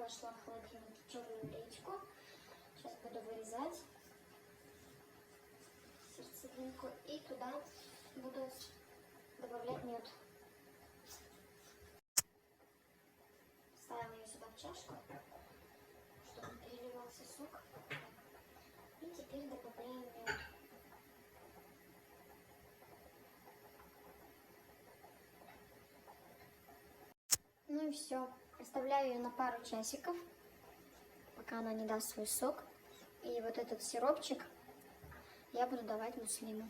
нашла в холодильнике черную редьку. Сейчас буду вырезать сердцевинку и туда буду добавлять мед. Ставим ее сюда в чашку, чтобы переливался сок. И теперь добавляем мед. Ну и все. Оставляю ее на пару часиков, пока она не даст свой сок. И вот этот сиропчик я буду давать Муслиму.